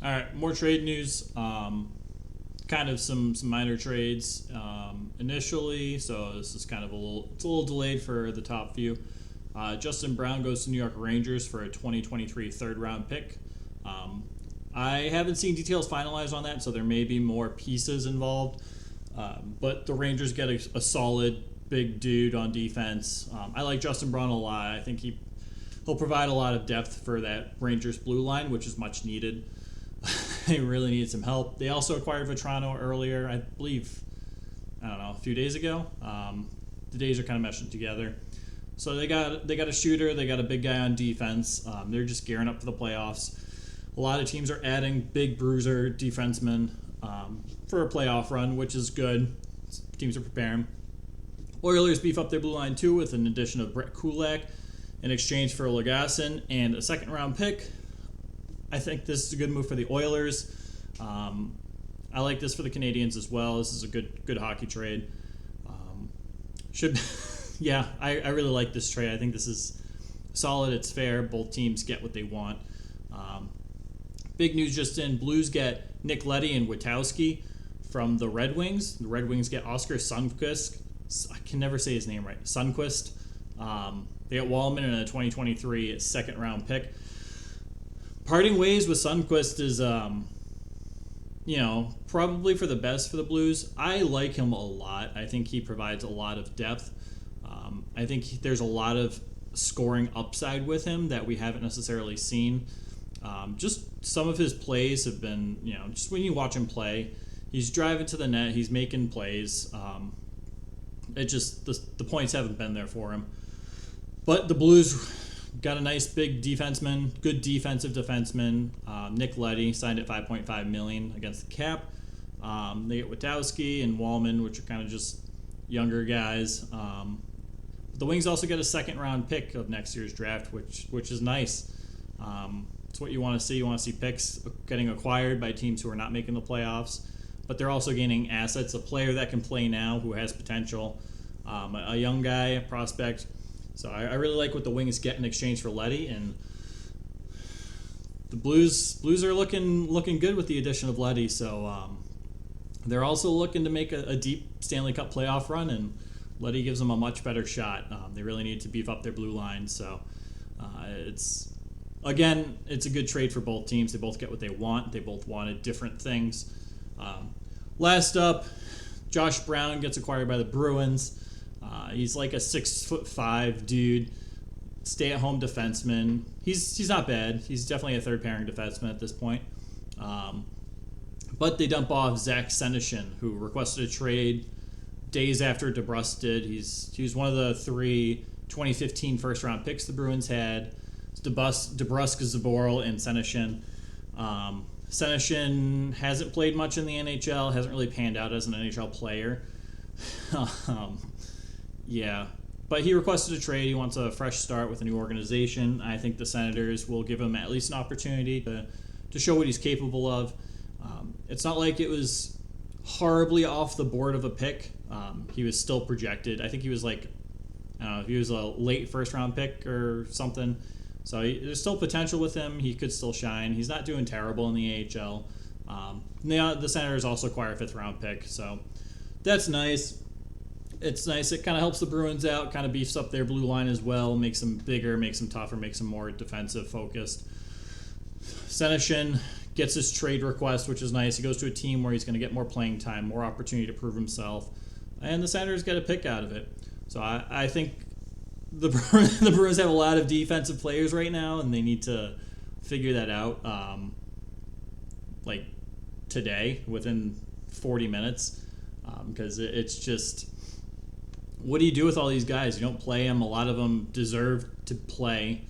All right, more trade news. Kind of some minor trades initially, so this is kind of a little delayed for the top few. Justin Brown goes to New York Rangers for a 2023 third round pick. Um, I haven't seen details finalized on that, so there may be more pieces involved. But the Rangers get a solid big dude on defense. I like Justin Brown a lot. I think he'll provide a lot of depth for that Rangers blue line, which is much needed. They really need some help. They also acquired Vetrano earlier, I believe. I don't know, a few days ago. The days are kind of meshing together. So they got a shooter, they got a big guy on defense. They're just gearing up for the playoffs. A lot of teams are adding big bruiser defensemen for a playoff run, which is good. Teams are preparing. Oilers beef up their blue line too with an addition of Brett Kulak in exchange for Legasson and a second round pick. I think this is a good move for the Oilers. I like this for the Canadians as well. This is a good hockey trade. Should yeah, I really like this trade. I think this is solid. It's fair. Both teams get what they want. Big news just in: Blues get Nick Leddy and Witowski from the Red Wings. The Red Wings get Oscar Sundqvist. I can never say his name right. Sundqvist. They get Wallman in a 2023 second round pick. Parting ways with Sundqvist is, probably for the best for the Blues. I like him a lot. I think he provides a lot of depth. I think there's a lot of scoring upside with him that we haven't necessarily seen. Just some of his plays have been, just when you watch him play, he's driving to the net, he's making plays. The points haven't been there for him. But the Blues got a nice big defenseman, good defensive defenseman. Nick Leddy signed at $5.5 million against the cap. They get Witowski and Wallman, which are kind of just younger guys. The Wings also get a second round pick of next year's draft, which is nice. It's what you want to see. You want to see picks getting acquired by teams who are not making the playoffs, but they're also gaining assets, a player that can play now who has potential, a young guy, a prospect. So I really like what the Wings get in exchange for Leddy, and the Blues are looking good with the addition of Leddy. So they're also looking to make a deep Stanley Cup playoff run, and Leddy gives them a much better shot. They really need to beef up their blue line. So it's a good trade for both teams. They both get what they want. They both wanted different things. Last up, Josh Brown gets acquired by the Bruins. He's like a 6'5" dude, stay-at-home defenseman. He's not bad. He's definitely a third-pairing defenseman at this point. But they dump off Zach Senyshyn, who requested a trade days after DeBrusk did. He was one of the 3 2015 first-round picks the Bruins had. It's DeBrusk, Zaboral, and Senyshyn. Senyshyn hasn't played much in the NHL, hasn't really panned out as an NHL player. Yeah, but he requested a trade. He wants a fresh start with a new organization. I think the Senators will give him at least an opportunity to show what he's capable of. It's not like it was horribly off the board of a pick. He was still projected. I think he was I don't know, if he was a late first-round pick or something. So there's still potential with him. He could still shine. He's not doing terrible in the AHL. The Senators also acquire a fifth-round pick, so that's nice. It's nice. It kind of helps the Bruins out, kind of beefs up their blue line as well, makes them bigger, makes them tougher, makes them more defensive focused. Senyshyn gets his trade request, which is nice. He goes to a team where he's going to get more playing time, more opportunity to prove himself, and the Senators get a pick out of it. So I think the Bruins have a lot of defensive players right now, and they need to figure that out today, within 40 minutes, because it's just, what do you do with all these guys? You don't play them. A lot of them deserve to play.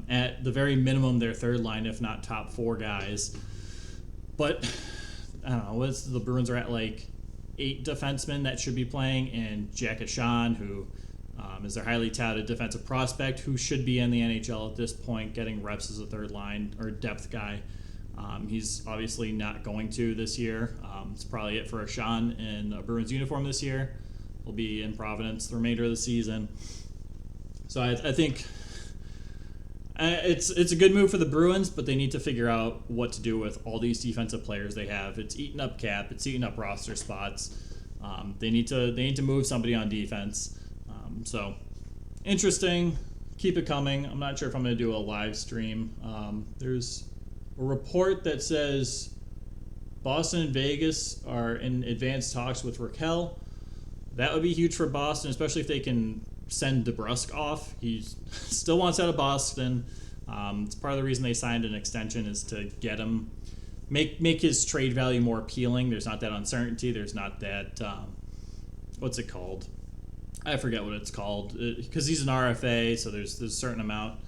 At the very minimum, they're third line, if not top 4 guys. But I don't know. The Bruins are at 8 defensemen that should be playing, and Jack Ashan, who is their highly touted defensive prospect, who should be in the NHL at this point, getting reps as a third line or depth guy. He's obviously not going to this year. It's probably it for Ashan in a Bruins uniform this year. Will be in Providence the remainder of the season. So I think It's a good move for the Bruins, but they need to figure out what to do with all these defensive players they have. It's eating up cap. It's eating up roster spots. They need to move somebody on defense. So interesting. Keep it coming. I'm not sure if I'm going to do a live stream. There's a report that says Boston and Vegas are in advanced talks with Raquel. That would be huge for Boston, especially if they can send DeBrusk off. He still wants out of Boston. It's part of the reason they signed an extension is to get him, make his trade value more appealing. There's not that uncertainty. There's not that, what's it called? I forget what it's called. Because he's an RFA, so there's a certain amount,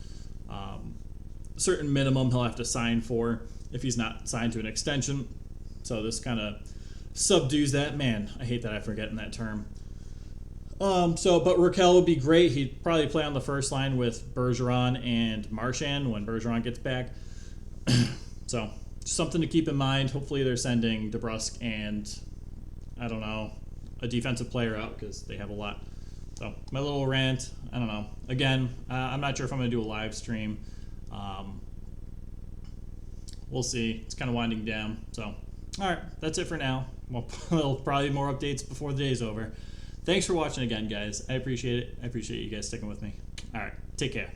certain minimum he'll have to sign for if he's not signed to an extension. So this kind of subdues that. Man, I hate that I forget in that term. But Raquel would be great. He'd probably play on the first line with Bergeron and Marchand when Bergeron gets back. So, just something to keep in mind. Hopefully they're sending DeBrusk and, I don't know, a defensive player out because they have a lot. So, my little rant, I don't know. Again, I'm not sure if I'm going to do a live stream. We'll see. It's kind of winding down. So, all right, that's it for now. Well, probably more updates before the day's over. Thanks for watching again, guys. I appreciate it. I appreciate you guys sticking with me. All right, take care.